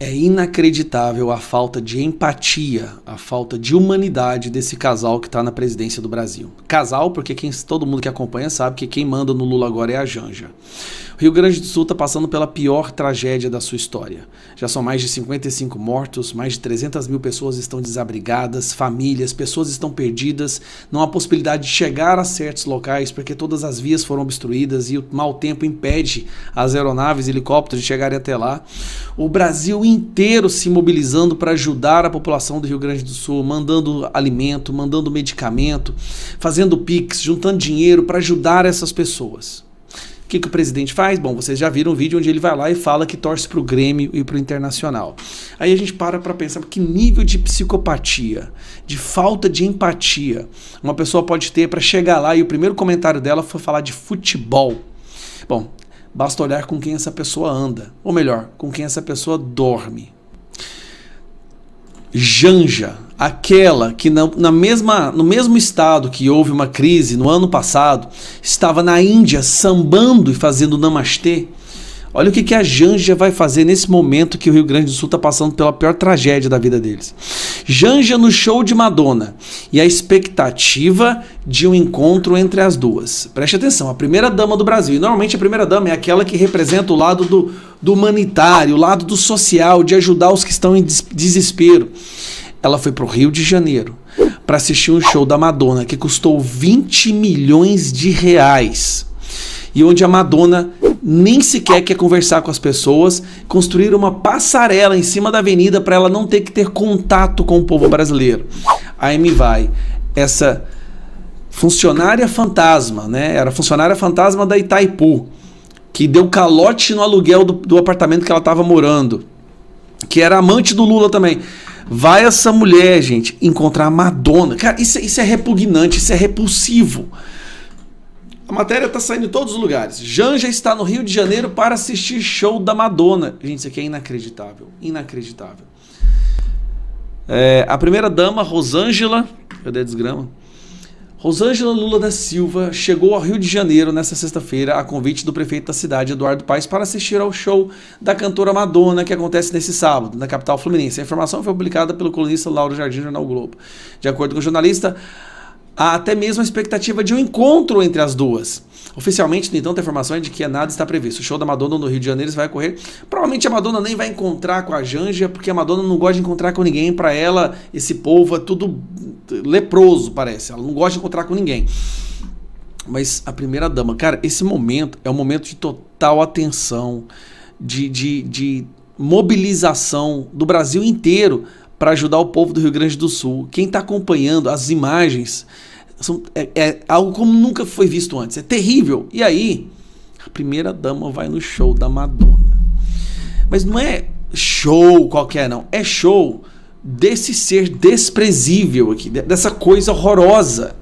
É inacreditável a falta de empatia, a falta de humanidade desse casal que está na presidência do Brasil. Casal, porque todo mundo que acompanha sabe que quem manda no Lula agora é a Janja. O Rio Grande do Sul está passando pela pior tragédia da sua história. Já são mais de 55 mortos, mais de 300 mil pessoas estão desabrigadas, famílias, pessoas estão perdidas, não há possibilidade de chegar a certos locais porque todas as vias foram obstruídas e o mau tempo impede as aeronaves e helicópteros de chegarem até lá. O Brasil inteiro se mobilizando para ajudar a população do Rio Grande do Sul, mandando alimento, mandando medicamento, fazendo Pix, juntando dinheiro para ajudar essas pessoas. O que o presidente faz? Bom, vocês já viram um vídeo onde ele vai lá e fala que torce para o Grêmio e para o Internacional. Aí a gente para pensar que nível de psicopatia, de falta de empatia uma pessoa pode ter para chegar lá e o primeiro comentário dela foi falar de futebol. Bom, basta olhar com quem essa pessoa anda, ou melhor, com quem essa pessoa dorme. Janja, aquela que no mesmo estado que houve uma crise no ano passado, estava na Índia sambando e fazendo namastê. Olha o que a Janja vai fazer nesse momento que o Rio Grande do Sul está passando pela pior tragédia da vida deles. Janja no show de Madonna e a expectativa de um encontro entre as duas. Preste atenção, a primeira dama do Brasil, e normalmente a primeira dama é aquela que representa o lado do humanitário, o lado do social, de ajudar os que estão em desespero. Ela foi para o Rio de Janeiro para assistir um show da Madonna que custou 20 milhões de reais. E onde a Madonna nem sequer quer conversar com as pessoas, construir uma passarela em cima da avenida para ela não ter que ter contato com o povo brasileiro. Aí me vai essa funcionária fantasma, né? Era funcionária fantasma da Itaipu, que deu calote no aluguel do apartamento que ela estava morando, que era amante do Lula também. Vai essa mulher, gente, encontrar a Madonna. Cara, isso é repugnante, isso é repulsivo. A matéria está saindo em todos os lugares. Janja está no Rio de Janeiro para assistir show da Madonna. Gente, isso aqui é inacreditável. Inacreditável. A primeira dama, Rosângela... Cadê a desgrama? Rosângela Lula da Silva chegou ao Rio de Janeiro nesta sexta-feira a convite do prefeito da cidade, Eduardo Paes, para assistir ao show da cantora Madonna, que acontece nesse sábado, na capital fluminense. A informação foi publicada pelo colunista Lauro Jardim, no Jornal Globo. De acordo com o jornalista, há até mesmo a expectativa de um encontro entre as duas. Oficialmente, no entanto, a informação é de que nada está previsto. O show da Madonna no Rio de Janeiro vai ocorrer. Provavelmente a Madonna nem vai encontrar com a Janja, porque a Madonna não gosta de encontrar com ninguém. Para ela, esse povo é tudo leproso, parece. Ela não gosta de encontrar com ninguém. Mas a primeira dama, cara, esse momento é um momento de total atenção, de mobilização do Brasil inteiro para ajudar o povo do Rio Grande do Sul. Quem está acompanhando as imagens é algo como nunca foi visto antes. É terrível. E aí, a primeira dama vai no show da Madonna. Mas não é show qualquer, não. É show desse ser desprezível aqui, dessa coisa horrorosa.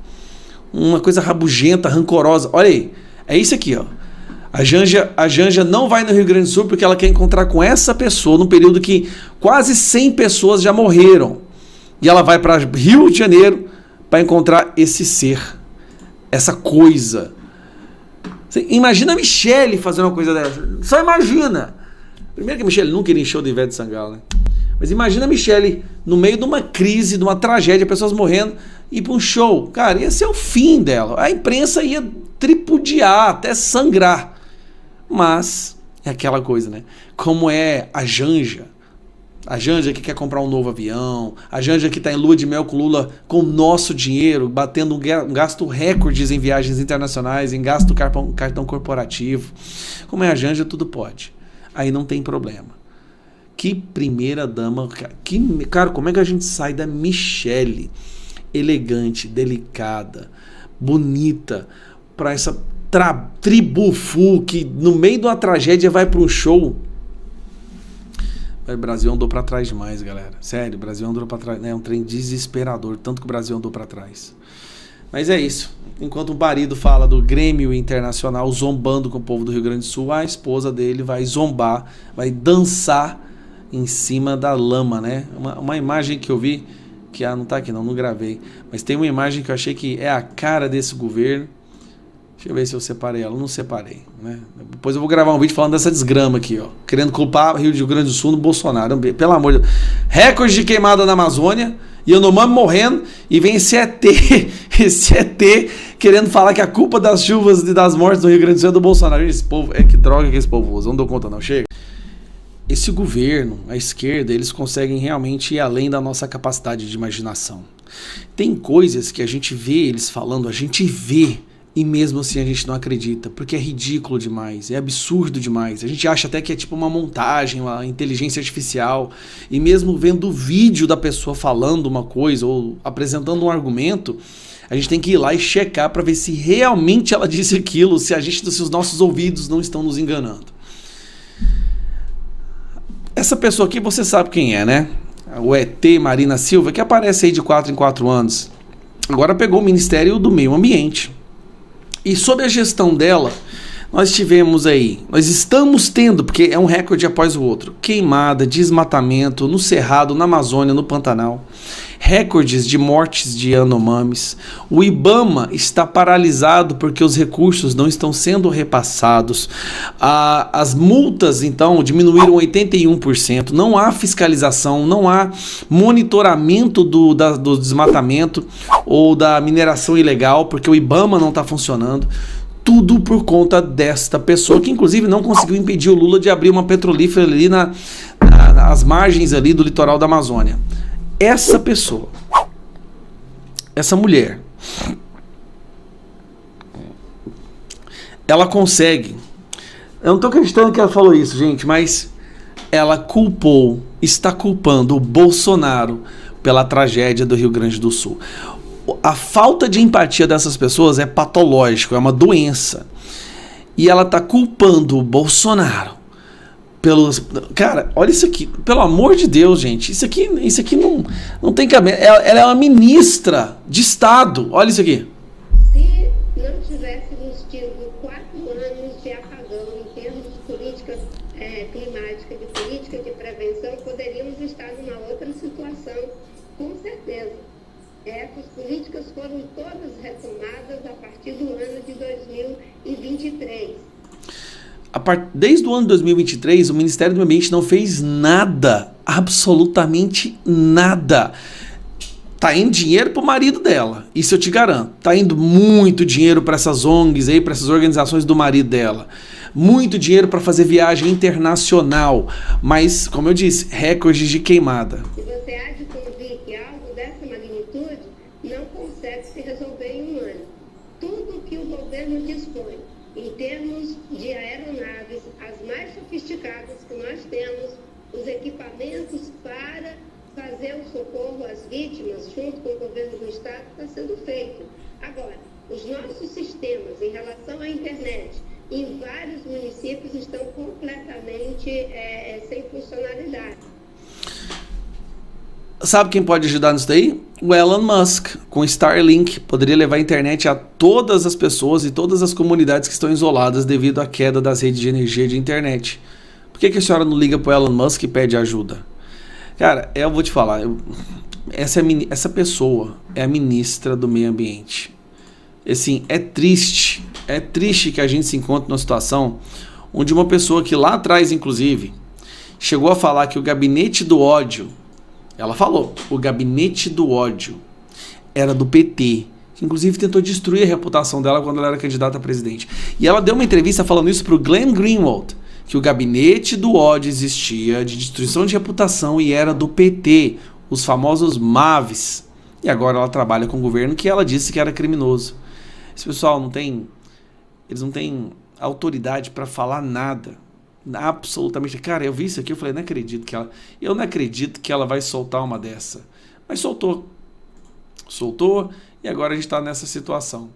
Uma coisa rabugenta, rancorosa. Olha aí. É isso aqui, ó. A Janja não vai no Rio Grande do Sul porque ela quer encontrar com essa pessoa num período que quase 100 pessoas já morreram. E ela vai para Rio de Janeiro para encontrar esse ser, essa coisa. Você imagina a Michelle fazendo uma coisa dessa. Só imagina. Primeiro que a Michelle nunca iria em show do Ivete Sangalo, né? Mas imagina a Michelle no meio de uma crise, de uma tragédia, pessoas morrendo, ir para um show. Cara, ia ser o fim dela. A imprensa ia tripudiar, até sangrar. Mas é aquela coisa, né? Como é a Janja. A Janja que quer comprar um novo avião, a Janja que está em lua de mel com Lula com o nosso dinheiro, batendo um gasto recordes em viagens internacionais, em gasto cartão corporativo. Como é a Janja, tudo pode. Aí não tem problema. Que primeira dama, cara, como é que a gente sai da Michelle elegante, delicada, bonita, para essa tribufu que no meio de uma tragédia vai para um show? O Brasil andou para trás demais, galera. Sério, o Brasil andou para trás. É um trem desesperador, tanto que o Brasil andou para trás. Mas é isso. Enquanto o marido fala do Grêmio Internacional zombando com o povo do Rio Grande do Sul, a esposa dele vai zombar, vai dançar em cima da lama, né? Uma imagem que eu vi, que não tá aqui não gravei, mas tem uma imagem que eu achei que é a cara desse governo. Deixa eu ver se eu separei ela. Não separei. né? Depois eu vou gravar um vídeo falando dessa desgrama aqui, ó, querendo culpar Rio Grande do Sul no Bolsonaro. Pelo amor de Deus. Recorde de queimada na Amazônia, Yanomami morrendo, e vem esse ET, esse ET querendo falar que a culpa das chuvas e das mortes do Rio Grande do Sul é do Bolsonaro. Esse povo, que droga que esse povo usa, não dou conta não, chega. Esse governo, a esquerda, eles conseguem realmente ir além da nossa capacidade de imaginação. Tem coisas que a gente vê eles falando, a gente vê, e mesmo assim a gente não acredita, porque é ridículo demais, é absurdo demais. A gente acha até que é tipo uma montagem, uma inteligência artificial, e mesmo vendo o vídeo da pessoa falando uma coisa ou apresentando um argumento, a gente tem que ir lá e checar para ver se realmente ela disse aquilo, se os nossos ouvidos não estão nos enganando. Essa pessoa aqui você sabe quem é, né? O ET Marina Silva, que aparece aí de 4 em 4 anos. Agora pegou o Ministério do Meio Ambiente. E sob a gestão dela, nós estamos tendo, porque é um recorde após o outro, queimada, desmatamento no Cerrado, na Amazônia, no Pantanal, recordes de mortes de Yanomamis. O IBAMA está paralisado porque os recursos não estão sendo repassados. As multas, então, diminuíram 81%. Não há fiscalização, não há monitoramento do desmatamento ou da mineração ilegal, porque o IBAMA não está funcionando. Tudo por conta desta pessoa, que inclusive não conseguiu impedir o Lula de abrir uma petrolífera ali nas margens ali do litoral da Amazônia. Essa pessoa, essa mulher, ela consegue, eu não estou acreditando que ela falou isso, gente, mas ela está culpando o Bolsonaro pela tragédia do Rio Grande do Sul. A falta de empatia dessas pessoas é patológico, é uma doença. E ela está culpando o Bolsonaro pelos... Cara, olha isso aqui. Pelo amor de Deus, gente. Isso aqui não tem cabimento. Ela é uma ministra de Estado. Olha isso aqui. Se não tivéssemos tido 4 anos de apagão em termos de política climática, de política de prevenção, poderíamos estar numa outra situação, com certeza. Essas políticas foram todas retomadas a partir do ano de 2023. Desde o ano de 2023, o Ministério do Meio Ambiente não fez nada, absolutamente nada. Tá indo dinheiro pro marido dela, isso eu te garanto. Tá indo muito dinheiro para essas ONGs aí, para essas organizações do marido dela. Muito dinheiro para fazer viagem internacional. Mas, como eu disse, recordes de queimada. Se você há de convir que algo dessa magnitude não consegue se resolver em um ano. Tudo que o governo dispõe em termos de aeronaves, as mais sofisticadas que nós temos, os equipamentos para fazer o socorro às vítimas, junto com o governo do Estado, está sendo feito. Agora, os nossos sistemas em relação à internet, em vários municípios, estão completamente sem funcionalidade. Sabe quem pode ajudar nisso daí? O Elon Musk, com Starlink, poderia levar a internet a todas as pessoas e todas as comunidades que estão isoladas devido à queda das redes de energia de internet. Por que a senhora não liga para o Elon Musk e pede ajuda? Cara, eu vou te falar, essa pessoa é a ministra do Meio Ambiente. Assim, é triste que a gente se encontre numa situação onde uma pessoa que lá atrás, inclusive, chegou a falar que o gabinete do ódio, ela falou, o gabinete do ódio era do PT, que inclusive tentou destruir a reputação dela quando ela era candidata a presidente. E ela deu uma entrevista falando isso para o Glenn Greenwald, que o gabinete do ódio existia, de destruição de reputação, e era do PT, os famosos MAVs. E agora ela trabalha com o governo que ela disse que era criminoso. Esse pessoal eles não têm autoridade para falar nada. Absolutamente. Cara, eu vi isso aqui, eu falei, eu não acredito que ela vai soltar uma dessa. Mas soltou, e agora a gente está nessa situação.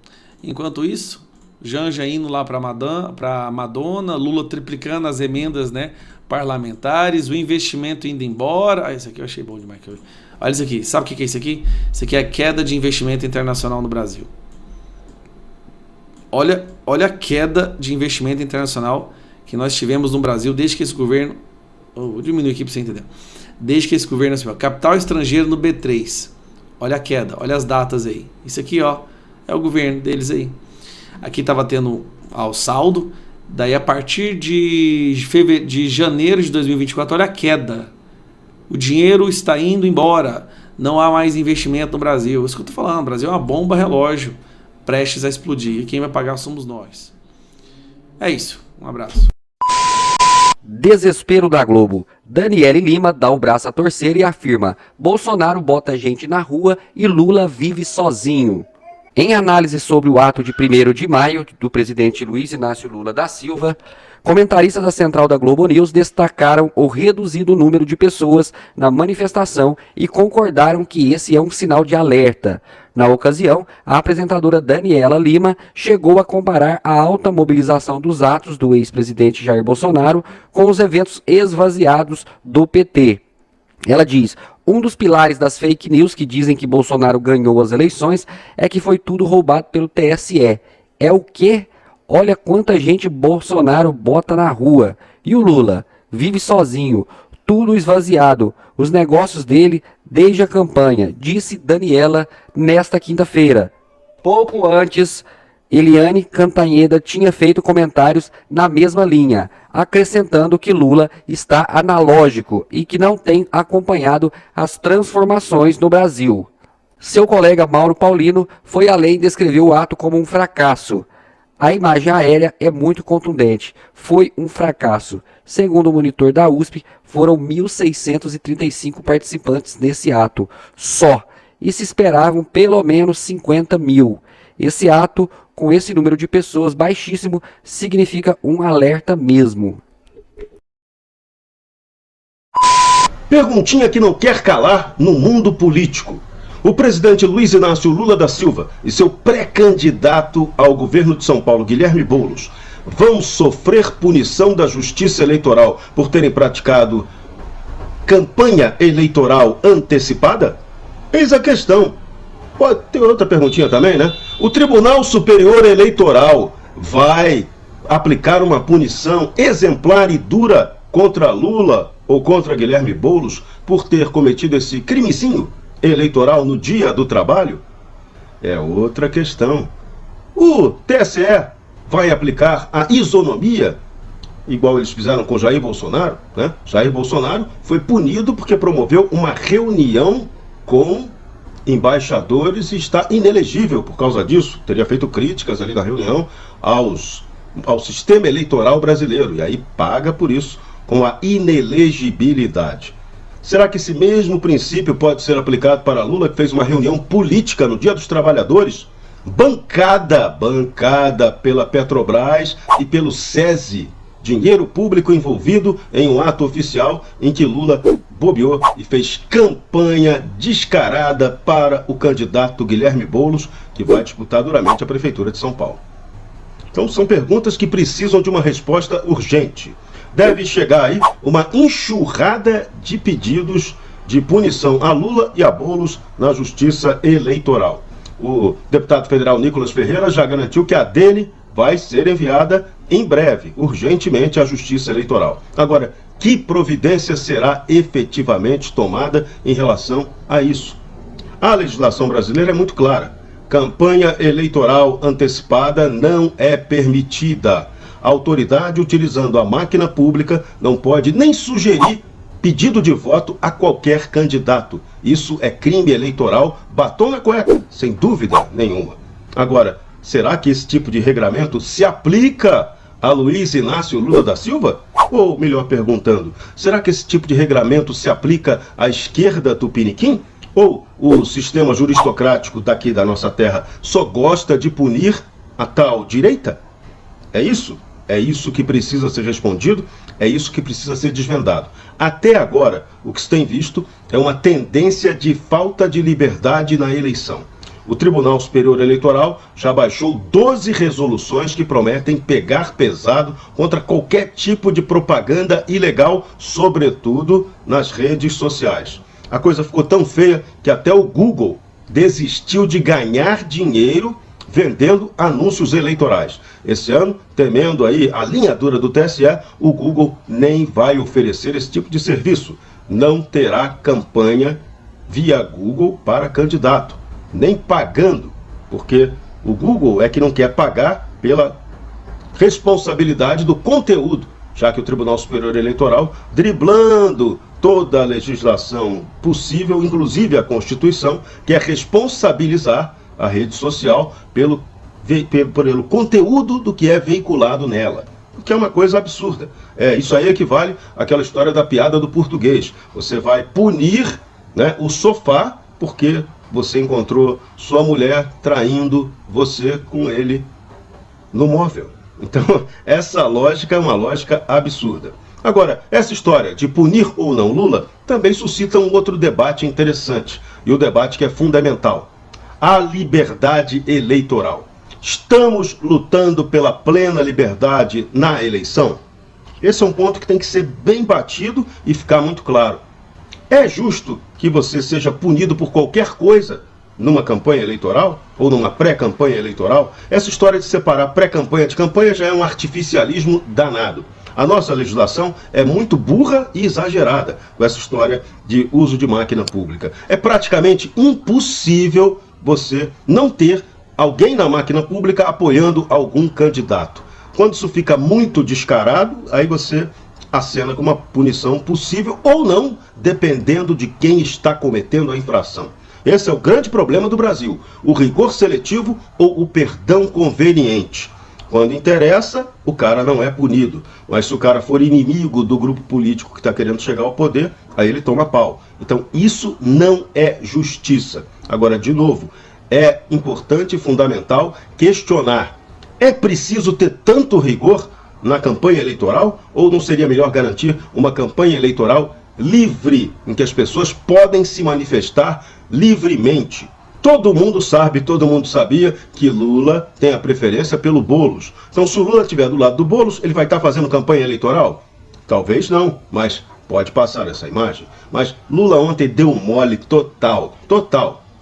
Enquanto isso, Janja indo lá para Madonna, Lula triplicando as emendas, né, parlamentares, o investimento indo embora. Isso aqui eu achei bom demais. Olha isso aqui, sabe o que é isso aqui? Isso aqui é a queda de investimento internacional no Brasil. Olha a queda de investimento internacional que nós tivemos no Brasil desde que esse governo... vou diminuir aqui para você entender. Desde que esse governo... Capital estrangeiro no B3. Olha a queda, olha as datas aí. Isso aqui, ó, é o governo deles aí. Aqui estava tendo o saldo, Daí, a partir de janeiro de 2024, olha a queda. O dinheiro está indo embora. Não há mais investimento no Brasil. Isso que eu estou falando. O Brasil é uma bomba relógio prestes a explodir. E quem vai pagar somos nós. É isso. Um abraço. Desespero da Globo. Daniele Lima dá o braço a torcer e afirma: Bolsonaro bota gente na rua e Lula vive sozinho. Em análise sobre o ato de 1º de maio do presidente Luiz Inácio Lula da Silva, comentaristas da Central da Globo News destacaram o reduzido número de pessoas na manifestação e concordaram que esse é um sinal de alerta. Na ocasião, a apresentadora Daniela Lima chegou a comparar a alta mobilização dos atos do ex-presidente Jair Bolsonaro com os eventos esvaziados do PT. Ela diz: um dos pilares das fake news que dizem que Bolsonaro ganhou as eleições é que foi tudo roubado pelo TSE. É o quê? Olha quanta gente Bolsonaro bota na rua. E o Lula? Vive sozinho, tudo esvaziado. Os negócios dele desde a campanha, disse Daniela nesta quinta-feira. Pouco antes, Eliane Cantanheda tinha feito comentários na mesma linha, acrescentando que Lula está analógico e que não tem acompanhado as transformações no Brasil. Seu colega Mauro Paulino foi além e descreveu o ato como um fracasso. A imagem aérea é muito contundente. Foi um fracasso. Segundo o monitor da USP, foram 1.635 participantes nesse ato, só. E se esperavam pelo menos 50 mil. Esse ato, com esse número de pessoas baixíssimo, significa um alerta mesmo. Perguntinha que não quer calar no mundo político. O presidente Luiz Inácio Lula da Silva e seu pré-candidato ao governo de São Paulo, Guilherme Boulos, vão sofrer punição da Justiça Eleitoral por terem praticado campanha eleitoral antecipada? Eis a questão. Pode ter outra perguntinha também, né? O Tribunal Superior Eleitoral vai aplicar uma punição exemplar e dura contra Lula ou contra Guilherme Boulos por ter cometido esse crimezinho eleitoral no dia do trabalho? É outra questão. O TSE vai aplicar a isonomia, igual eles fizeram com Jair Bolsonaro, né? Jair Bolsonaro foi punido porque promoveu uma reunião com embaixadores e está inelegível por causa disso. Teria feito críticas ali na reunião ao sistema eleitoral brasileiro, e aí paga por isso com a inelegibilidade. Será que esse mesmo princípio pode ser aplicado para Lula, que fez uma reunião política no Dia dos Trabalhadores, bancada pela Petrobras e pelo SESI, dinheiro público envolvido em um ato oficial em que Lula bobeou e fez campanha descarada para o candidato Guilherme Boulos, que vai disputar duramente a Prefeitura de São Paulo? Então são perguntas que precisam de uma resposta urgente. Deve chegar aí uma enxurrada de pedidos de punição a Lula e a Boulos na Justiça Eleitoral. O deputado federal Nicolas Ferreira já garantiu que a dele vai ser enviada em breve, urgentemente, à Justiça Eleitoral. Agora, que providência será efetivamente tomada em relação a isso? A legislação brasileira é muito clara. Campanha eleitoral antecipada não é permitida. A autoridade, utilizando a máquina pública, não pode nem sugerir pedido de voto a qualquer candidato. Isso é crime eleitoral, batom na cueca, sem dúvida nenhuma. Agora, será que esse tipo de regramento se aplica a Luiz Inácio Lula da Silva? Ou, melhor perguntando, será que esse tipo de regramento se aplica à esquerda tupiniquim? Ou o sistema juristocrático daqui da nossa terra só gosta de punir a tal direita? É isso? É isso que precisa ser respondido, é isso que precisa ser desvendado. Até agora, o que se tem visto é uma tendência de falta de liberdade na eleição. O Tribunal Superior Eleitoral já baixou 12 resoluções que prometem pegar pesado contra qualquer tipo de propaganda ilegal, sobretudo nas redes sociais. A coisa ficou tão feia que até o Google desistiu de ganhar dinheiro vendendo anúncios eleitorais. Esse ano, temendo aí a linha dura do TSE, o Google nem vai oferecer esse tipo de serviço. Não terá campanha via Google para candidato, nem pagando, porque o Google é que não quer pagar pela responsabilidade do conteúdo, já que o Tribunal Superior Eleitoral, driblando toda a legislação possível, inclusive a Constituição, quer responsabilizar a rede social pelo conteúdo do que é veiculado nela, o que é uma coisa absurda. Isso aí equivale àquela história da piada do português. Você vai punir, né, o sofá porque você encontrou sua mulher traindo você com ele no móvel. Então, essa lógica é uma lógica absurda. Agora, essa história de punir ou não Lula também suscita um outro debate interessante, e o debate que é fundamental: a liberdade eleitoral. Estamos lutando pela plena liberdade na eleição? Esse é um ponto que tem que ser bem batido e ficar muito claro. É justo que você seja punido por qualquer coisa numa campanha eleitoral ou numa pré-campanha eleitoral? Essa história de separar pré-campanha de campanha já é um artificialismo danado. A nossa legislação é muito burra e exagerada com essa história de uso de máquina pública. É praticamente impossível você não ter alguém na máquina pública apoiando algum candidato. Quando isso fica muito descarado, aí você acena com uma punição possível ou não, dependendo de quem está cometendo a infração. Esse é o grande problema do Brasil: o rigor seletivo ou o perdão conveniente. Quando interessa, o cara não é punido. Mas se o cara for inimigo do grupo político que está querendo chegar ao poder, aí ele toma pau. Então isso não é justiça. Agora, de novo, é importante e fundamental questionar: é preciso ter tanto rigor na campanha eleitoral? Ou não seria melhor garantir uma campanha eleitoral livre, em que as pessoas podem se manifestar livremente? Todo mundo sabe, todo mundo sabia que Lula tem a preferência pelo Boulos. Então, se o Lula estiver do lado do Boulos, ele vai estar fazendo campanha eleitoral? Talvez não, mas pode passar essa imagem. Mas Lula ontem deu mole total,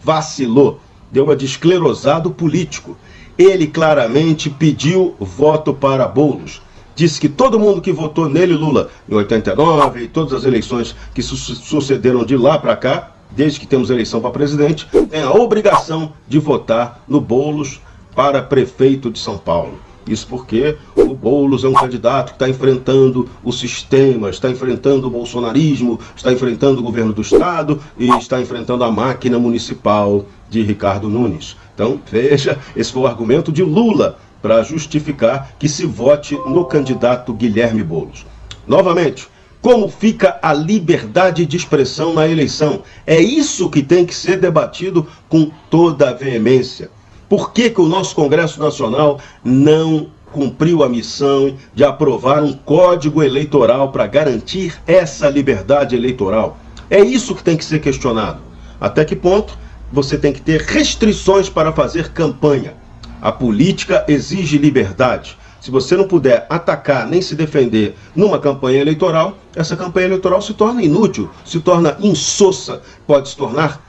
vacilou, deu uma de esclerosado político. Ele claramente pediu voto para Boulos. Disse que todo mundo que votou nele, Lula, em 89 e todas as eleições que sucederam de lá para cá, desde que temos eleição para presidente, tem a obrigação de votar no Boulos para prefeito de São Paulo. Isso porque o Boulos é um candidato que está enfrentando o sistema, está enfrentando o bolsonarismo, está enfrentando o governo do Estado e está enfrentando a máquina municipal de Ricardo Nunes. Então, veja, esse foi o argumento de Lula para justificar que se vote no candidato Guilherme Boulos. Novamente, como fica a liberdade de expressão na eleição? É isso que tem que ser debatido com toda a veemência. Por que o nosso Congresso Nacional não cumpriu a missão de aprovar um código eleitoral para garantir essa liberdade eleitoral? É isso que tem que ser questionado. Até que ponto você tem que ter restrições para fazer campanha? A política exige liberdade. Se você não puder atacar nem se defender numa campanha eleitoral, essa campanha eleitoral se torna inútil, se torna insossa, pode se tornar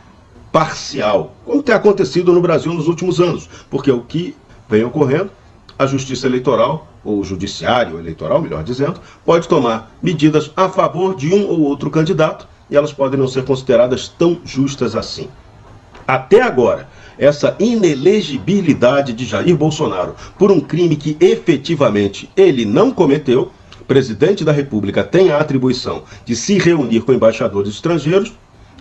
parcial, como tem acontecido no Brasil nos últimos anos. Porque o que vem ocorrendo, a justiça eleitoral, ou o judiciário eleitoral, melhor dizendo, pode tomar medidas a favor de um ou outro candidato e elas podem não ser consideradas tão justas assim. Até agora, essa inelegibilidade de Jair Bolsonaro por um crime que efetivamente ele não cometeu, o presidente da República tem a atribuição de se reunir com embaixadores estrangeiros,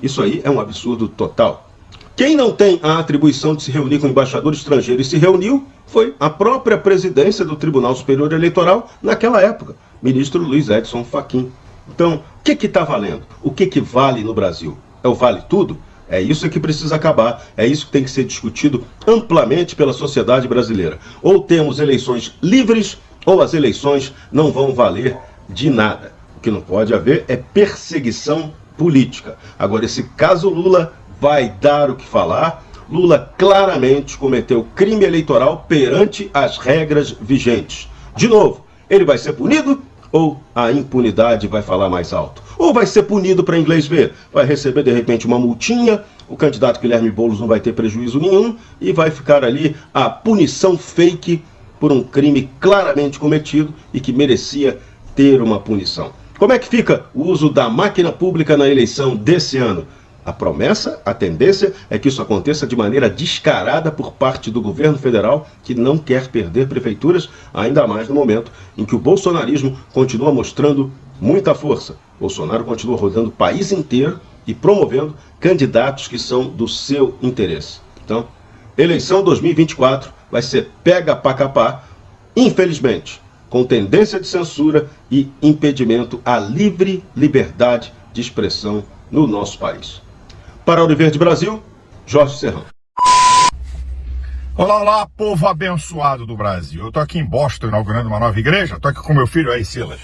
isso aí é um absurdo total. Quem não tem a atribuição de se reunir com embaixador estrangeiro e se reuniu foi a própria presidência do Tribunal Superior Eleitoral naquela época, ministro Luiz Edson Fachin. Então, o que está valendo? O que vale no Brasil? É o vale tudo? É isso que precisa acabar, é isso que tem que ser discutido amplamente pela sociedade brasileira. Ou temos eleições livres, ou as eleições não vão valer de nada. O que não pode haver é perseguição política. Agora, esse caso Lula vai dar o que falar. Lula claramente cometeu crime eleitoral perante as regras vigentes. De novo, ele vai ser punido ou a impunidade vai falar mais alto? Ou vai ser punido para inglês ver? Vai receber, de repente, uma multinha, o candidato Guilherme Boulos não vai ter prejuízo nenhum e vai ficar ali a punição fake por um crime claramente cometido e que merecia ter uma punição. Como é que fica o uso da máquina pública na eleição desse ano? A promessa, a tendência é que isso aconteça de maneira descarada por parte do governo federal, que não quer perder prefeituras, ainda mais no momento em que o bolsonarismo continua mostrando muita força. Bolsonaro continua rodando o país inteiro e promovendo candidatos que são do seu interesse. Então, eleição 2024 vai ser pega pra capar, infelizmente, com tendência de censura e impedimento à livre liberdade de expressão no nosso país. Para a Ouro Verde Brasil, Jorge Serrão. Olá, olá, povo abençoado do Brasil. Eu tô aqui em Boston inaugurando uma nova igreja. Tô aqui com meu filho aí, Silas.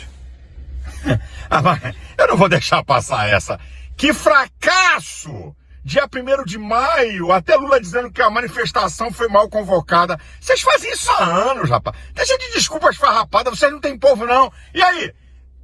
Mas eu não vou deixar passar essa. Que fracasso! Dia 1º de maio, até Lula dizendo que a manifestação foi mal convocada. Vocês fazem isso há anos, rapaz. Deixa de desculpas farrapadas, vocês não têm povo, não. E aí?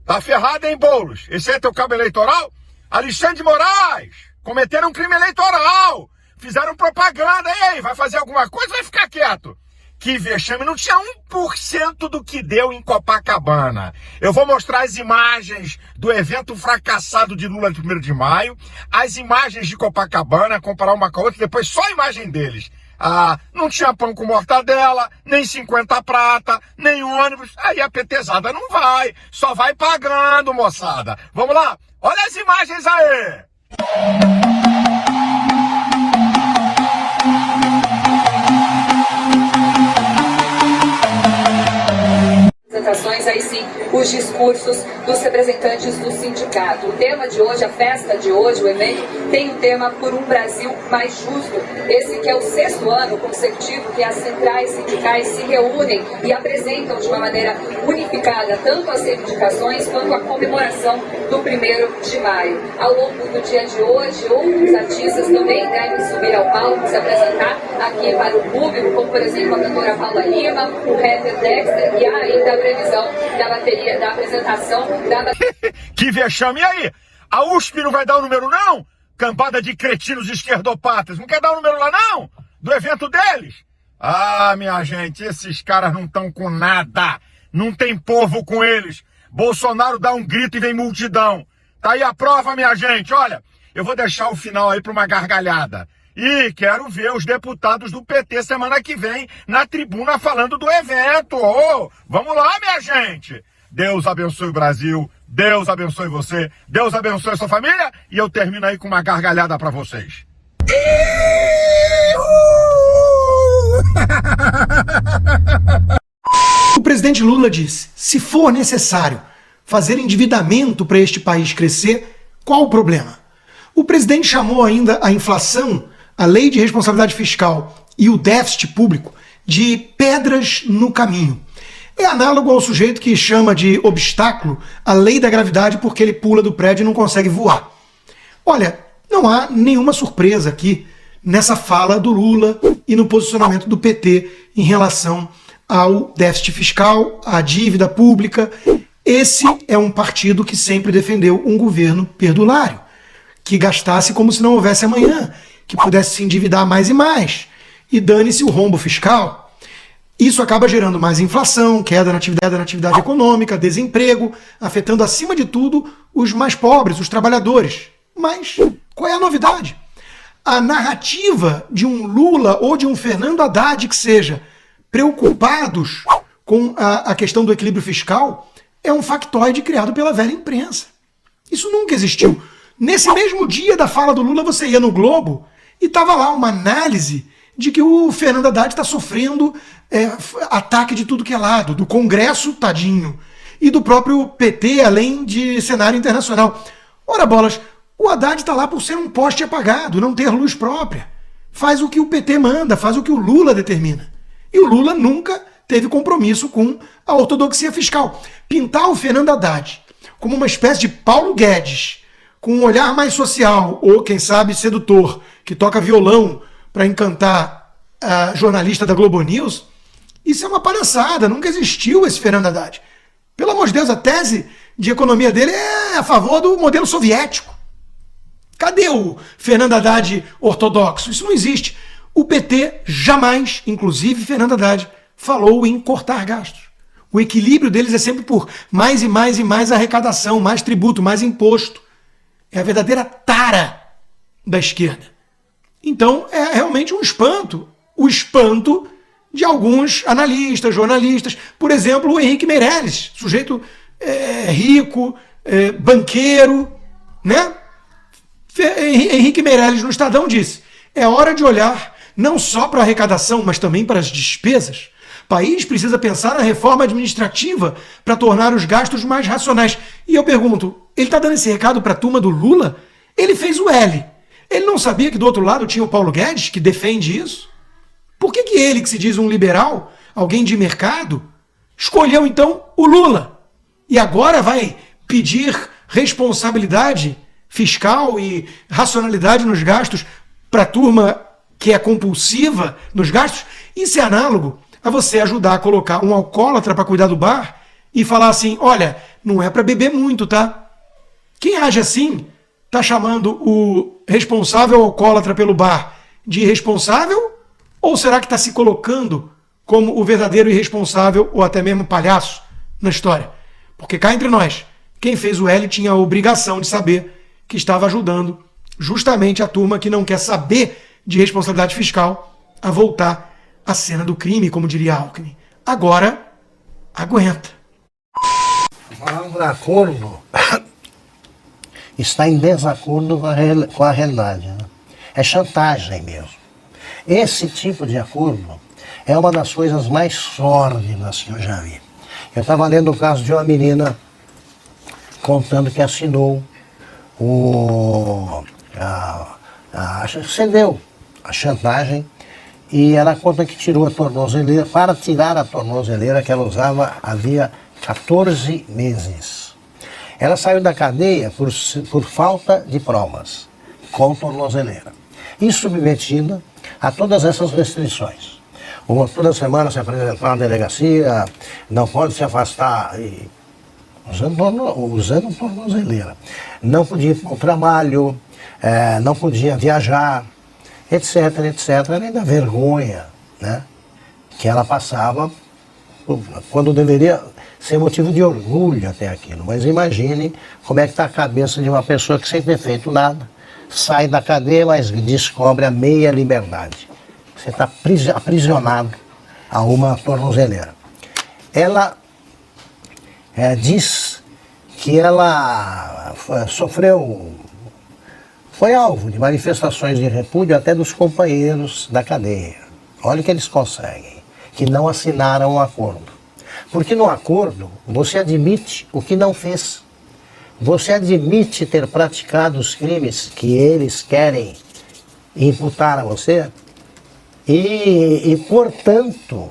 Tá ferrado, hein, Boulos? Esse é teu cabo eleitoral? Alexandre de Moraes! Cometeram um crime eleitoral! Fizeram propaganda! E aí, vai fazer alguma coisa ou vai ficar quieto? Que vexame, não tinha 1% do que deu em Copacabana. Eu vou mostrar as imagens do evento fracassado de Lula de 1º de maio, as imagens de Copacabana, comparar uma com a outra, depois só a imagem deles. Ah, não tinha pão com mortadela, nem 50 prata, nem ônibus. Aí a petezada não vai, só vai pagando, moçada. Vamos lá, olha as imagens aí! Aí sim, os discursos dos representantes do sindicato. O tema de hoje, a festa de hoje, o evento, tem o tema Por um Brasil Mais Justo. Esse que é o 6º ano consecutivo que as centrais sindicais se reúnem e apresentam de uma maneira unificada tanto as reivindicações quanto a comemoração do 1º de maio. Ao longo do dia de hoje, outros artistas também devem subir ao palco, se apresentar aqui para o público, como por exemplo a cantora Paula Lima, o rapper Dexter e ainda a previsão da bateria, da apresentação da... Que vexame! E aí? A USP não vai dar o número, não? Cambada de cretinos esquerdopatas. Não quer dar o número lá, não? Do evento deles? Ah, minha gente, esses caras não estão com nada. Não tem povo com eles. Bolsonaro dá um grito e vem multidão. Tá aí a prova, minha gente. Olha, eu vou deixar o final aí para uma gargalhada. E quero ver os deputados do PT semana que vem na tribuna falando do evento. Oh, vamos lá, minha gente. Deus abençoe o Brasil, Deus abençoe você, Deus abençoe a sua família. E eu termino aí com uma gargalhada para vocês. O presidente Lula disse: se for necessário fazer endividamento para este país crescer, qual o problema? O presidente chamou ainda a inflação, a lei de responsabilidade fiscal e o déficit público de pedras no caminho. É análogo ao sujeito que chama de obstáculo a lei da gravidade porque ele pula do prédio e não consegue voar. Olha, não há nenhuma surpresa aqui nessa fala do Lula e no posicionamento do PT em relação ao déficit fiscal, à dívida pública. Esse é um partido que sempre defendeu um governo perdulário, que gastasse como se não houvesse amanhã, que pudesse se endividar mais e mais, e dane-se o rombo fiscal. Isso acaba gerando mais inflação, queda na atividade econômica, desemprego, afetando acima de tudo os mais pobres, os trabalhadores. Mas qual é a novidade? A narrativa de um Lula ou de um Fernando Haddad que seja preocupados com a questão do equilíbrio fiscal é um factoide criado pela velha imprensa. Isso nunca existiu. Nesse mesmo dia da fala do Lula, você ia no Globo e estava lá uma análise de que o Fernando Haddad está sofrendo ataque de tudo que é lado, do Congresso, tadinho, e do próprio PT, além de cenário internacional. Ora bolas, o Haddad está lá por ser um poste apagado, não ter luz própria. Faz o que o PT manda, faz o que o Lula determina. E o Lula nunca teve compromisso com a ortodoxia fiscal. Pintar o Fernando Haddad como uma espécie de Paulo Guedes, com um olhar mais social, ou quem sabe sedutor, que toca violão para encantar a jornalista da Globo News, isso é uma palhaçada, nunca existiu esse Fernando Haddad. Pelo amor de Deus, a tese de economia dele é a favor do modelo soviético. Cadê o Fernando Haddad ortodoxo? Isso não existe. O PT jamais, inclusive Fernando Haddad, falou em cortar gastos. O equilíbrio deles é sempre por mais e mais e mais arrecadação, mais tributo, mais imposto. É a verdadeira tara da esquerda. Então é realmente um espanto, o espanto de alguns analistas, jornalistas, por exemplo, o Henrique Meirelles, sujeito rico, banqueiro, né? Henrique Meirelles no Estadão disse: é hora de olhar não só para a arrecadação, mas também para as despesas. O país precisa pensar na reforma administrativa para tornar os gastos mais racionais. E eu pergunto, ele está dando esse recado para a turma do Lula? Ele fez o L. Ele não sabia que do outro lado tinha o Paulo Guedes, que defende isso? Por que ele, que se diz um liberal, alguém de mercado, escolheu então o Lula? E agora vai pedir responsabilidade fiscal e racionalidade nos gastos para a turma que é compulsiva nos gastos? Isso é análogo a você ajudar a colocar um alcoólatra para cuidar do bar e falar assim: olha, não é para beber muito, tá? Quem age assim está chamando o responsável alcoólatra pelo bar de irresponsável? Ou será que está se colocando como o verdadeiro irresponsável ou até mesmo palhaço na história? Porque cá entre nós, quem fez o L tinha a obrigação de saber que estava ajudando justamente a turma que não quer saber de responsabilidade fiscal a voltar à cena do crime, como diria Alckmin. Agora, aguenta. O acordo está em desacordo com a realidade. Né? É chantagem mesmo. Esse tipo de acordo é uma das coisas mais sórdidas que eu já vi. Eu estava lendo o caso de uma menina contando que assinou cedeu a chantagem, e ela conta que tirou a tornozeleira, para tirar a tornozeleira que ela usava havia 14 meses. Ela saiu da cadeia por falta de provas, com tornozeleira, e submetida a todas essas restrições. Toda semana se apresentar na delegacia, não pode se afastar, usando tornozeleira. Não podia ir para o trabalho, não podia viajar, etc, etc. Além da vergonha, né, que ela passava, quando deveria ser motivo de orgulho até aquilo. Mas imagine como é que está a cabeça de uma pessoa que sem ter feito nada, sai da cadeia, mas descobre a meia liberdade. Você está aprisionado a uma tornozeleira. Ela diz que ela foi alvo de manifestações de repúdio até dos companheiros da cadeia. Olha o que eles conseguem, que não assinaram o acordo. Porque no acordo você admite o que não fez. Você admite ter praticado os crimes que eles querem imputar a você e portanto,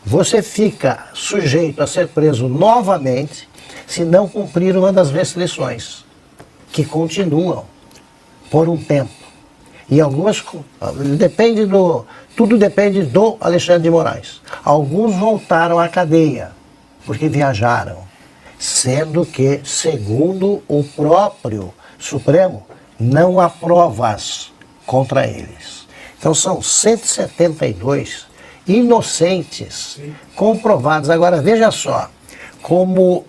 você fica sujeito a ser preso novamente se não cumprir uma das restrições, que continuam por um tempo. E algumas, tudo depende do Alexandre de Moraes. Alguns voltaram à cadeia, porque viajaram, sendo que, segundo o próprio Supremo, não há provas contra eles. Então são 172 inocentes comprovados. Agora veja só, como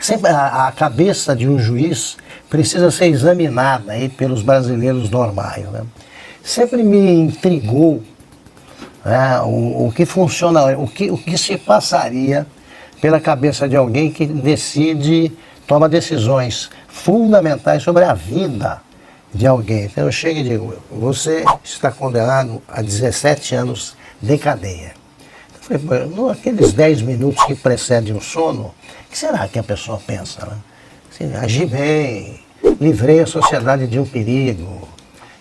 sempre a cabeça de um juiz precisa ser examinada aí pelos brasileiros normais, né? Sempre me intrigou, né, o que funciona, o que se passaria pela cabeça de alguém que toma decisões fundamentais sobre a vida de alguém. Então eu chego e digo: você está condenado a 17 anos de cadeia. Eu falei, aqueles 10 minutos que precedem o sono, o que será que a pessoa pensa? Né? Assim, agi bem, livrei a sociedade de um perigo.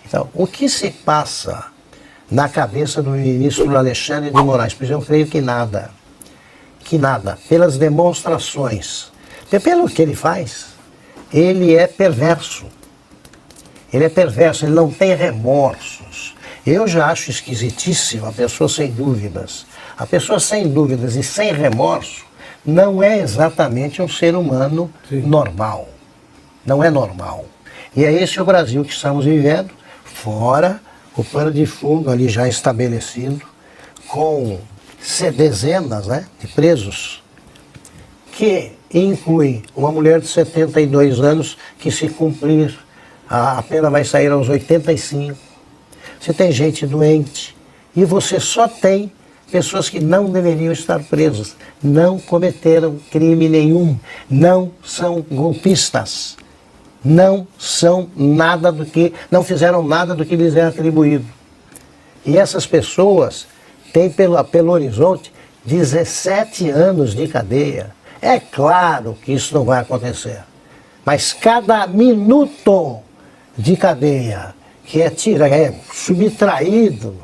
Então, o que se passa na cabeça do ministro Alexandre de Moraes? Pois eu creio que nada. Que nada. Pelas demonstrações, pelo que ele faz, ele é perverso. Ele é perverso, ele não tem remorsos. Eu já acho esquisitíssimo a pessoa sem dúvidas. A pessoa sem dúvidas e sem remorso não é exatamente um ser humano normal. Não é normal. E é esse o Brasil que estamos vivendo, fora o pano de fundo ali já estabelecido, com dezenas, né, de presos, que inclui uma mulher de 72 anos que, se cumprir a pena vai sair aos 85. Você tem gente doente e você só tem pessoas que não deveriam estar presas, não cometeram crime nenhum, não são golpistas, não fizeram nada do que lhes é atribuído. E essas pessoas têm pelo horizonte 17 anos de cadeia. É claro que isso não vai acontecer, mas cada minuto de cadeia que é subtraído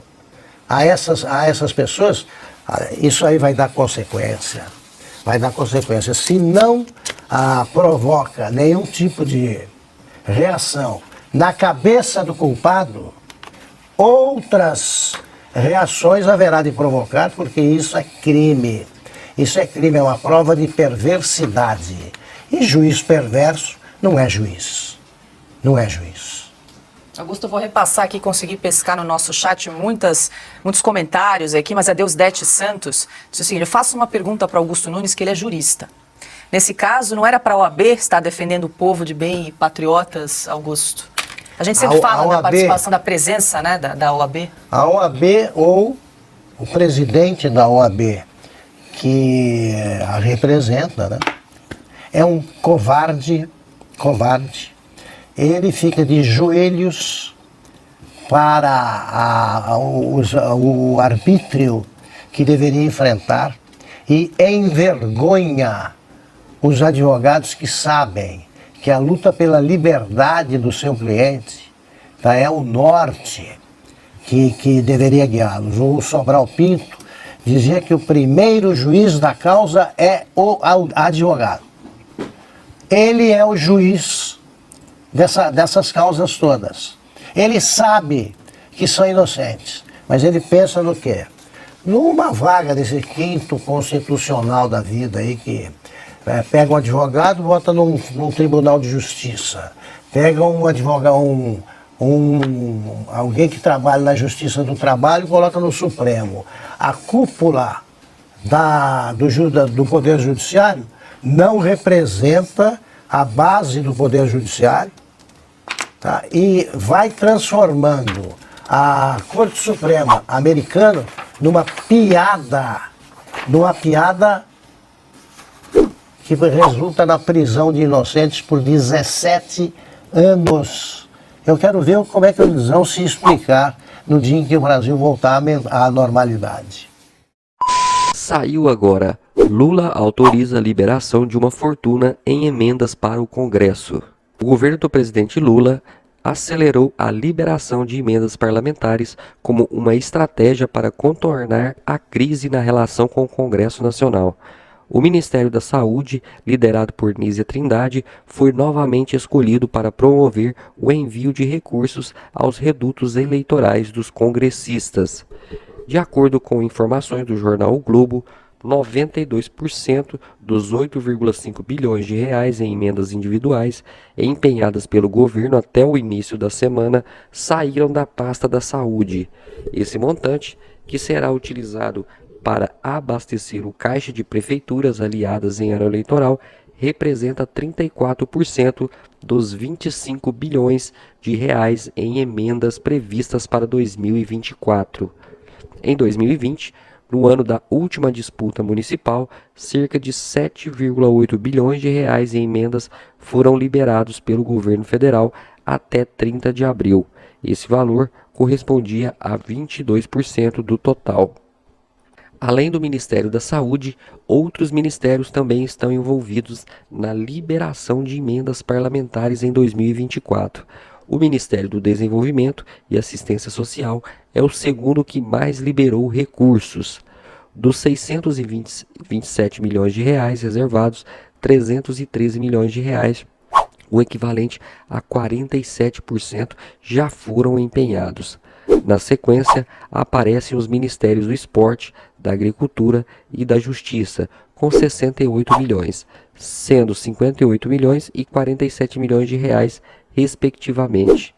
a essas pessoas, isso aí vai dar consequência. Vai dar consequência. Se não provoca nenhum tipo de reação na cabeça do culpado, outras reações haverá de provocar, porque isso é crime. Isso é crime, é uma prova de perversidade. E juiz perverso não é juiz. Não é juiz. Augusto, eu vou repassar aqui, consegui pescar no nosso chat muitos comentários aqui, mas a Deusdete Santos disse o seguinte: eu faço uma pergunta para Augusto Nunes, que ele é jurista. Nesse caso, não era para a OAB estar defendendo o povo de bem e patriotas, Augusto? A gente sempre fala da participação, da presença, né, da OAB. A OAB ou o presidente da OAB, que a representa, né, é um covarde. Ele fica de joelhos para o arbítrio que deveria enfrentar e envergonha os advogados que sabem que a luta pela liberdade do seu cliente, tá, é o norte que deveria guiá-los. O Sobral Pinto dizia que o primeiro juiz da causa é o advogado. Ele é o juiz dessas causas todas. Ele sabe que são inocentes, mas ele pensa no quê? Numa vaga desse quinto constitucional da vida aí, que pega um advogado, bota num tribunal de justiça, pega um advogado, alguém que trabalha na justiça do trabalho e coloca no Supremo. A cúpula do Poder Judiciário não representa a base do Poder Judiciário, tá? E vai transformando a Corte Suprema americana numa piada que resulta na prisão de inocentes por 17 anos. Eu quero ver como é que eles vão se explicar no dia em que o Brasil voltar à normalidade. Saiu agora. Lula autoriza a liberação de uma fortuna em emendas para o Congresso. O governo do presidente Lula acelerou a liberação de emendas parlamentares como uma estratégia para contornar a crise na relação com o Congresso Nacional. O Ministério da Saúde, liderado por Nízia Trindade, foi novamente escolhido para promover o envio de recursos aos redutos eleitorais dos congressistas. De acordo com informações do jornal O Globo, 92% dos 8,5 bilhões de reais em emendas individuais empenhadas pelo governo até o início da semana saíram da pasta da saúde. Esse montante, que será utilizado para abastecer o caixa de prefeituras aliadas em ano eleitoral, representa 34% dos 25 bilhões de reais em emendas previstas para 2024. Em 2020, no ano da última disputa municipal, cerca de 7,8 bilhões de reais em emendas foram liberados pelo governo federal até 30 de abril. Esse valor correspondia a 22% do total. Além do Ministério da Saúde, outros ministérios também estão envolvidos na liberação de emendas parlamentares em 2024. O Ministério do Desenvolvimento e Assistência Social é o segundo que mais liberou recursos. Dos 627 milhões de reais reservados, 313 milhões de reais, o equivalente a 47%, já foram empenhados. Na sequência, aparecem os Ministérios do Esporte, da Agricultura e da Justiça, com 68 milhões, sendo 58 milhões e 47 milhões de reais, respectivamente.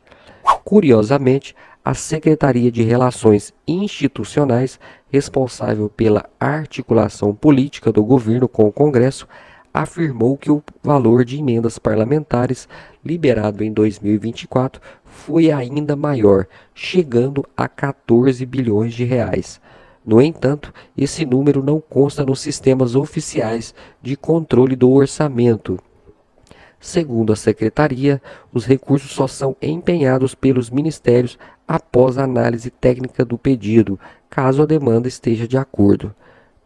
Curiosamente, a Secretaria de Relações Institucionais, responsável pela articulação política do governo com o Congresso, afirmou que o valor de emendas parlamentares liberado em 2024 foi ainda maior, chegando a 14 bilhões de reais. No entanto, esse número não consta nos sistemas oficiais de controle do orçamento. Segundo a secretaria, os recursos só são empenhados pelos ministérios após a análise técnica do pedido, caso a demanda esteja de acordo.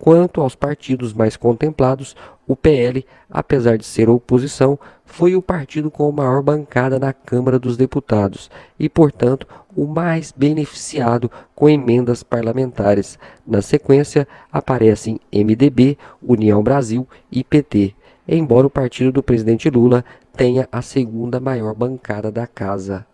Quanto aos partidos mais contemplados, o PL, apesar de ser oposição, foi o partido com maior bancada na Câmara dos Deputados e, portanto, o mais beneficiado com emendas parlamentares. Na sequência, aparecem MDB, União Brasil e PT, embora o partido do presidente Lula tenha a segunda maior bancada da casa.